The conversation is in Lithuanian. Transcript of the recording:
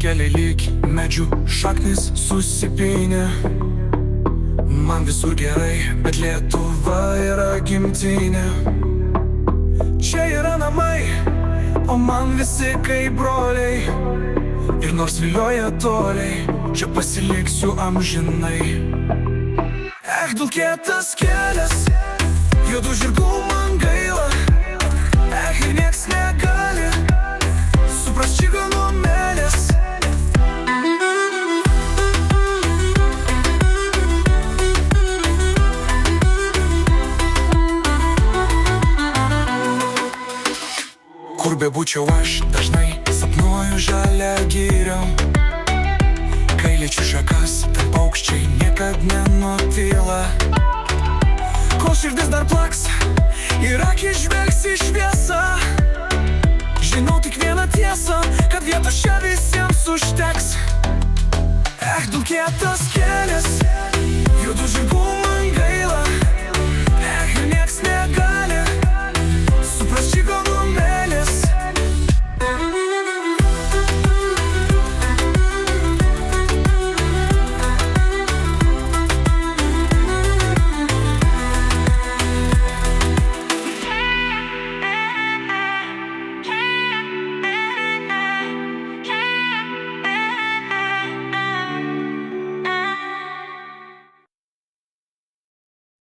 keliai lyg medžių šaknis susipynė. Man visur gerai, bet Lietuva yra gimtinė. Čia yra namai, o man visi kaip broliai. Ir nors vilioja toliai, čia pasiliksiu amžinai. Dulkėtas kelias, juodų žirgų man gaila. Ir nieks negali suprast čigano meilės. Kur bebūčiau aš, dažnai sapnuoju žalią girią. Kai liečiu šakas, ten paukščiai niekad nenutyla. Kol širdis dar plaks ir akis žvelgs į šviesą, žinau tik vieną tiesą, kad vietos čia visiems užteks. Dulkėtas kelias.